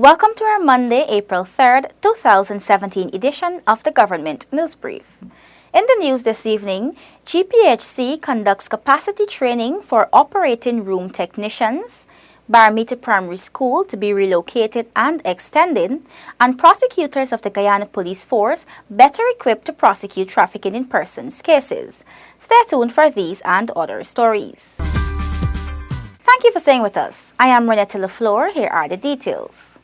Welcome to our Monday, April 3rd, 2017 edition of the Government News Brief. In the news this evening, GPHC conducts capacity training for operating room technicians, Barometer Primary School to be relocated and extended, and prosecutors of the Guyana Police Force better equipped to prosecute trafficking in persons cases. Stay tuned for these and other stories. Thank you for staying with us. I am Renetta LaFleur. Here are the details.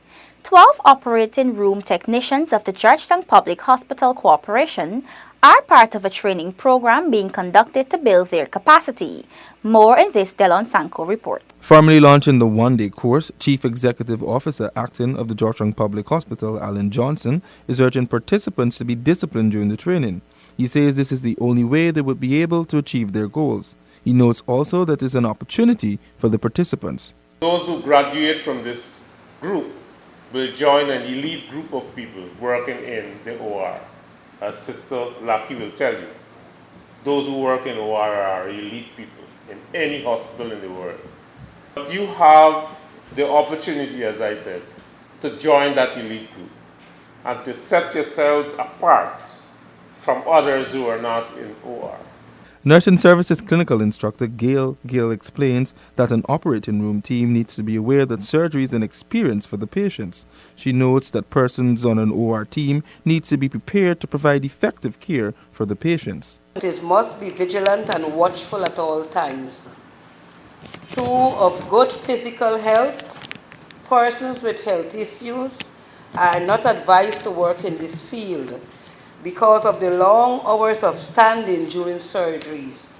12 operating room technicians of the Georgetown Public Hospital Corporation are part of a training program being conducted to build their capacity. More in this Delon Sanko report. Formally launching the one-day course, Chief Executive Officer Acting of the Georgetown Public Hospital, Alan Johnson, is urging participants to be disciplined during the training. He says this is the only way they would be able to achieve their goals. He notes also that it's an opportunity for the participants. Those who graduate from this group will join an elite group of people working in the OR. As Sister Lucky will tell you, those who work in OR are elite people in any hospital in the world. But you have the opportunity, as I said, to join that elite group and to set yourselves apart from others who are not in OR. Nursing Services Clinical Instructor Gail explains that an operating room team needs to be aware that surgery is an experience for the patients. She notes that persons on an OR team need to be prepared to provide effective care for the patients. It must be vigilant and watchful at all times. 2, of good physical health. Persons with health issues are not advised to work in this field because of the long hours of standing during surgeries.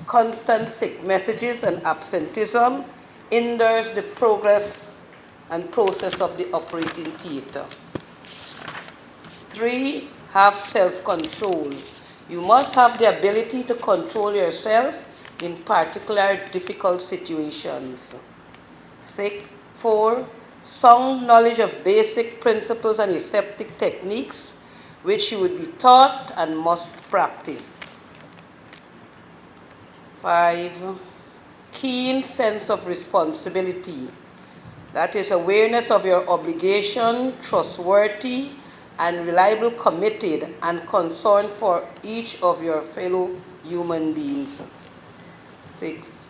Constant sick messages and absenteeism hinders the progress and process of the operating theatre. 3, have self-control. You must have the ability to control yourself in particular difficult situations. 4, sound knowledge of basic principles and aseptic techniques which you would be taught and must practice. 5, keen sense of responsibility. That is awareness of your obligation, trustworthy and reliable, committed and concerned for each of your fellow human beings. 6,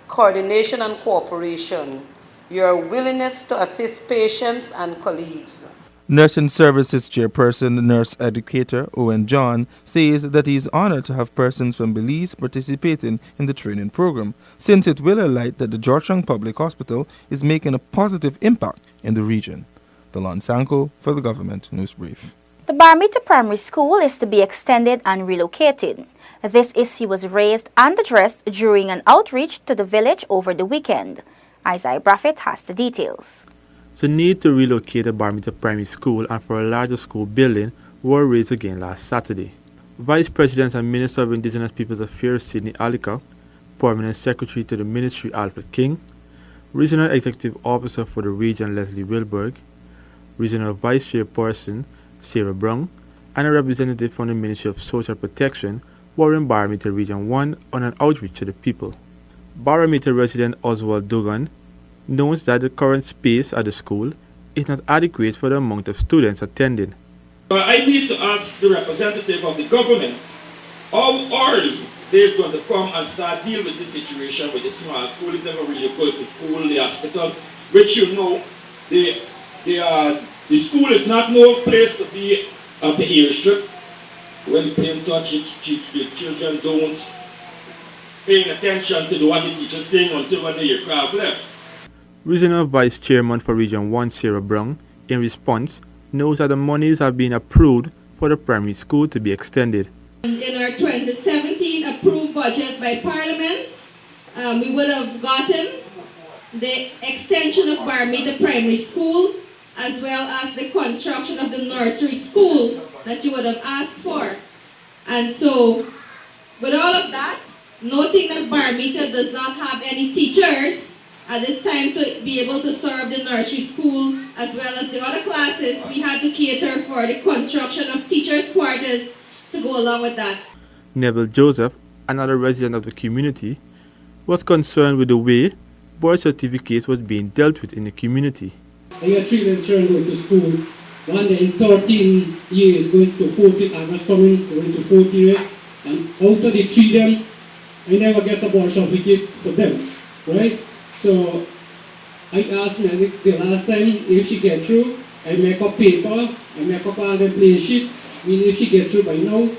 coordination and cooperation. Your willingness to assist patients and colleagues. Nursing Services Chairperson, Nurse Educator Owen John says that he is honored to have persons from Belize participating in the training program, since it will highlight that the Georgetown Public Hospital is making a positive impact in the region. Delon Sanko for the Government News Brief. The Barometer Primary School is to be extended and relocated. This issue was raised and addressed during an outreach to the village over the weekend. Isaiah Braffett has the details. The need to relocate the Barometer Primary School and for a larger school building were raised again last Saturday. Vice President and Minister of Indigenous Peoples Affairs Sidney Alika, Permanent Secretary to the Ministry Alfred King, Regional Executive Officer for the region Leslie Wilberg, Regional Vice Chairperson Sarah Brown, and a representative from the Ministry of Social Protection were in Barometer Region 1 on an outreach to the people. Barometer resident Oswald Dugan notes that the current space at the school is not adequate for the amount of students attending. I need to ask the representative of the government how early they're going to come and start dealing with this situation with the small school. It never really put the school, the hospital, which you know, the school is not no place to be at the airstrip. When the plane touches, the children don't paying attention to what the teacher's saying until when the aircraft left. Regional Vice Chairman for Region 1, Sarah Brown, in response, knows that the monies have been approved for the primary school to be extended. In our 2017 approved budget by Parliament, we would have gotten the extension of Barometer Primary School as well as the construction of the nursery school that you would have asked for. And so, with all of that, noting that Barometer does not have any teachers at this time to be able to serve the nursery school as well as the other classes, we had to cater for the construction of teachers' quarters to go along with that. Neville Joseph, another resident of the community, was concerned with the way birth certificates was being dealt with in the community. I got 3 little children going to school. One day in 13 years going to 40, I was coming going to 40 years. And out of the 3 them, I never get a birth certificate for them, right? So I asked Medic the last time if she get through, I make up paper, I make up all the play sheet, meaning if she get through by now.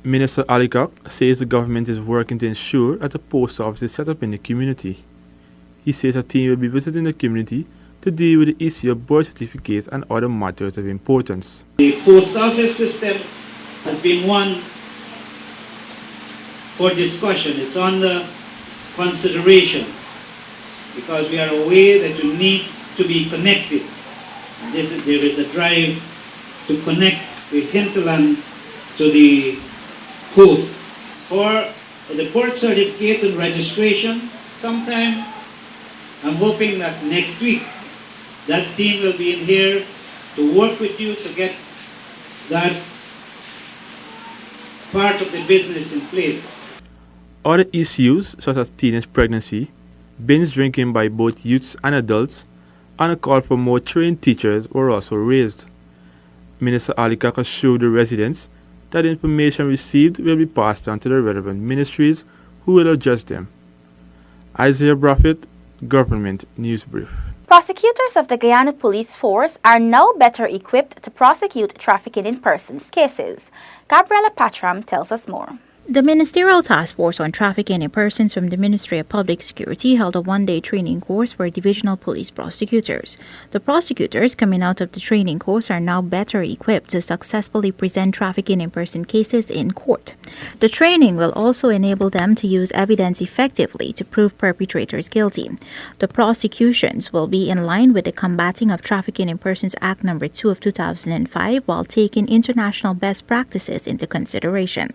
Minister Alikak says the government is working to ensure that a post office is set up in the community. He says a team will be visiting the community to deal with the issue of birth certificates and other matters of importance. The post office system has been one for discussion. It's under consideration because we are aware that you need to be connected. There is a drive to connect the hinterland to the coast. For the birth certificate and registration, sometime I'm hoping that next week that team will be in here to work with you to get that part of the business in place. Other issues such as teenage pregnancy, binge drinking by both youths and adults, and a call for more trained teachers were also raised. Minister Alikak assured the residents that information received will be passed on to the relevant ministries who will address them. Isaiah Braffett, Government News Brief. Prosecutors of the Guyana Police Force are now better equipped to prosecute trafficking in persons cases. Gabriela Patram tells us more. The Ministerial Task Force on Trafficking in Persons from the Ministry of Public Security held a one-day training course for divisional police prosecutors. The prosecutors coming out of the training course are now better equipped to successfully present trafficking in person cases in court. The training will also enable them to use evidence effectively to prove perpetrators guilty. The prosecutions will be in line with the Combating of Trafficking in Persons Act No. 2 of 2005 while taking international best practices into consideration.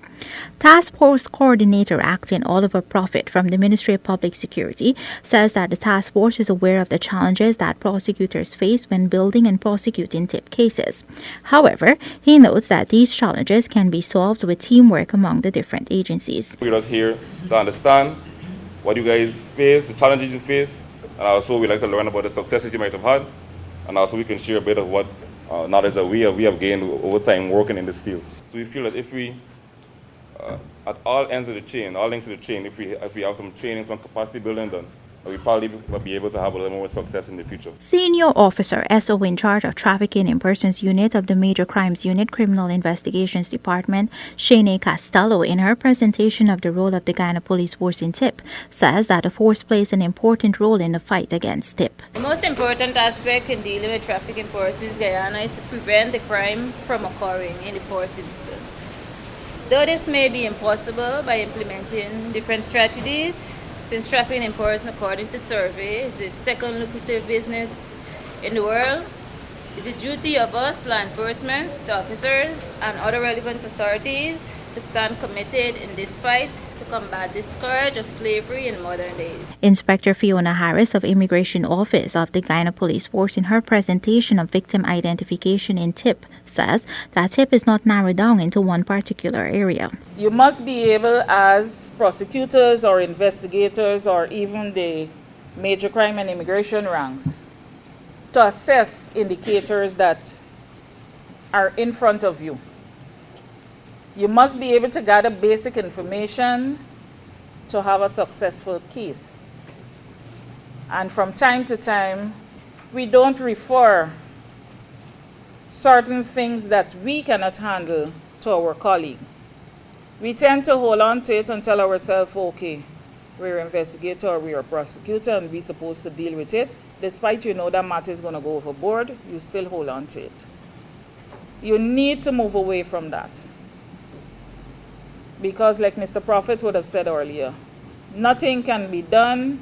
Task Force Coordinator acting Oliver Prophet from the Ministry of Public Security says that the task force is aware of the challenges that prosecutors face when building and prosecuting TIP cases. However, he notes that these challenges can be solved with teamwork among the different agencies. We're just here to understand what you guys face, the challenges you face, and also we like to learn about the successes you might have had, and also we can share a bit of what knowledge that we have gained over time working in this field. So we feel that if we at all ends of the chain, all links of the chain, if we have some training, some capacity building done, we probably will be able to have a little more success in the future. Senior Officer SO in charge of Trafficking in Persons Unit of the Major Crimes Unit Criminal Investigations Department, Shane Costello, in her presentation of the role of the Guyana Police Force in TIP, says that the force plays an important role in the fight against TIP. The most important aspect in dealing with trafficking persons in Guyana is to prevent the crime from occurring in the first instance. Though this may be impossible by implementing different strategies, since trafficking in persons, according to survey, is the second lucrative business in the world, it's the duty of us, law enforcement, the officers, and other relevant authorities to stand committed in this fight to combat this scourge of slavery in modern days. Inspector Fiona Harris of Immigration Office of the Guyana Police Force, in her presentation of victim identification in TIP, says that TIP is not narrowed down into one particular area. You must be able, as prosecutors or investigators or even the major crime and immigration ranks, to assess indicators that are in front of you. You must be able to gather basic information to have a successful case. And from time to time, we don't refer certain things that we cannot handle to our colleague. We tend to hold on to it and tell ourselves, okay, we're an investigator or we're a prosecutor and we're supposed to deal with it. Despite you know that matter is going to go overboard, you still hold on to it. You need to move away from that. Because like Mr. Prophet would have said earlier, nothing can be done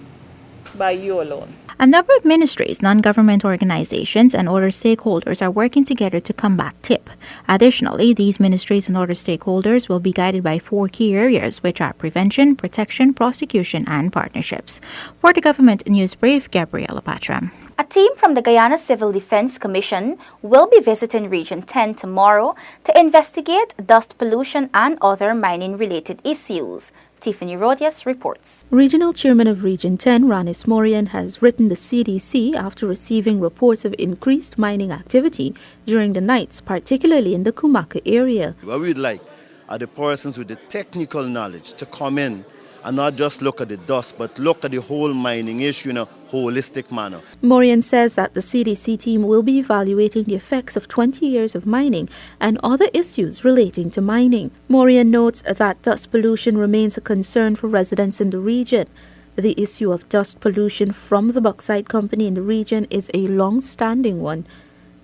by you alone. A number of ministries, non-government organizations, and other stakeholders are working together to combat TIP. Additionally, these ministries and other stakeholders will be guided by 4 key areas, which are prevention, protection, prosecution, and partnerships. For the Government News Brief, Gabriela Patram. A team from the Guyana Civil Defense Commission will be visiting Region 10 tomorrow to investigate dust pollution and other mining-related issues. Tiffany Rodias reports. Regional Chairman of Region 10, Ranis Morian, has written the CDC after receiving reports of increased mining activity during the nights, particularly in the Kumaka area. What we'd like are the persons with the technical knowledge to come in and not just look at the dust, but look at the whole mining issue in a holistic manner. Morian says that the CDC team will be evaluating the effects of 20 years of mining and other issues relating to mining. Morian notes that dust pollution remains a concern for residents in the region. The issue of dust pollution from the bauxite company in the region is a long-standing one.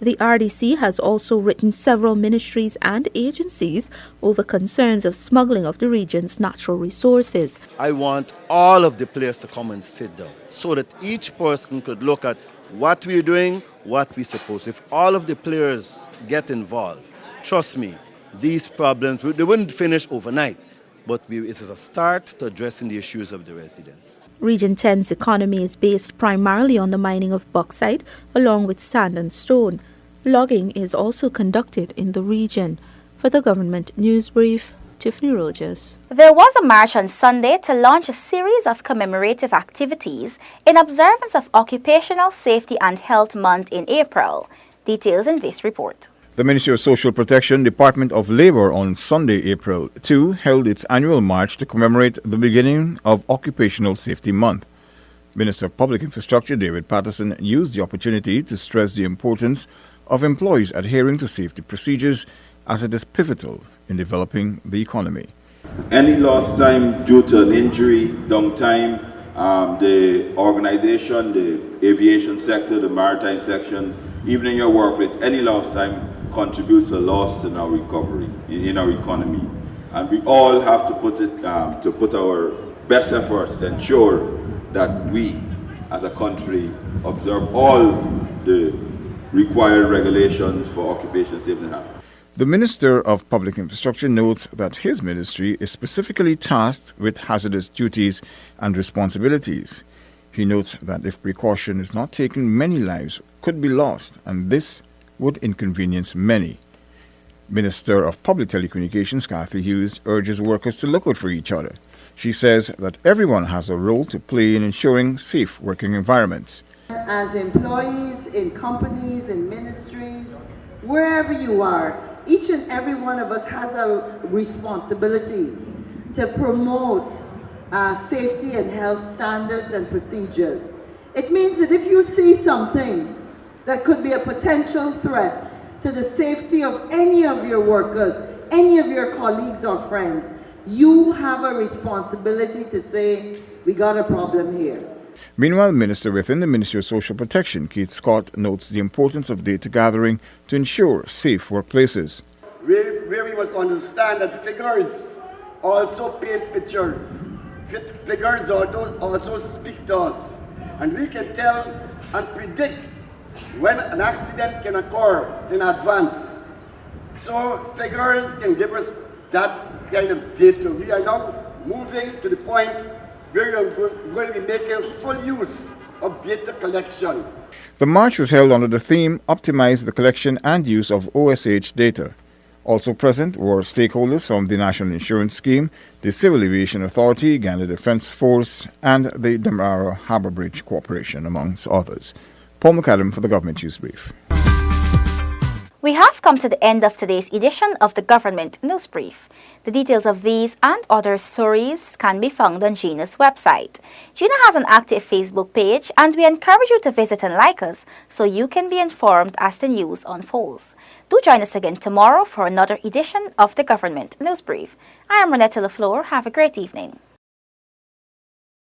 The RDC has also written several ministries and agencies over concerns of smuggling of the region's natural resources. I want all of the players to come and sit down so that each person could look at what we're doing, what we're supposed to. If all of the players get involved, trust me, these problems, they wouldn't finish overnight, but it is a start to addressing the issues of the residents. Region 10's economy is based primarily on the mining of bauxite along with sand and stone. Logging is also conducted in the region. For the Government News Brief, Tiffany Rogers. There was a march on Sunday to launch a series of commemorative activities in observance of Occupational Safety and Health Month in April. Details in this report. The Ministry of Social Protection, Department of Labor on Sunday, April 2, held its annual march to commemorate the beginning of Occupational Safety Month. Minister of Public Infrastructure David Patterson used the opportunity to stress the importance of employees adhering to safety procedures as it is pivotal in developing the economy. Any lost time due to an injury, downtime, the organization, the aviation sector, the maritime section, even in your workplace, any lost time contributes to loss in our recovery, in our economy. And we all have to put our best efforts to ensure that we, as a country, observe all the required regulations for occupational safety and health. The Minister of Public Infrastructure notes that his ministry is specifically tasked with hazardous duties and responsibilities. He notes that if precaution is not taken, many lives could be lost, and this would inconvenience many. Minister of Public Telecommunications Kathy Hughes urges workers to look out for each other. She says that everyone has a role to play in ensuring safe working environments. As employees in companies, in ministries, wherever you are, each and every one of us has a responsibility to promote safety and health standards and procedures. It means that if you see something that could be a potential threat to the safety of any of your workers, any of your colleagues or friends, you have a responsibility to say, we got a problem here. Meanwhile, Minister within the Ministry of Social Protection, Keith Scott, notes the importance of data gathering to ensure safe workplaces. Where we must understand that figures also paint pictures. Figures also speak to us. And we can tell and predict when an accident can occur in advance. So figures can give us that kind of data. We are now moving to the point where we are going to be making full use of data collection. The march was held under the theme Optimize the Collection and Use of OSH Data. Also present were stakeholders from the National Insurance Scheme, the Civil Aviation Authority, Ghana Defence Force, and the Demerara Harbour Bridge Corporation, amongst others. Paul McAdam for the Government News Brief. We have come to the end of today's edition of the Government News Brief. The details of these and other stories can be found on GINA's website. GINA has an active Facebook page, and we encourage you to visit and like us so you can be informed as the news unfolds. Do join us again tomorrow for another edition of the Government News Brief. I am Renetta LaFleur. Have a great evening.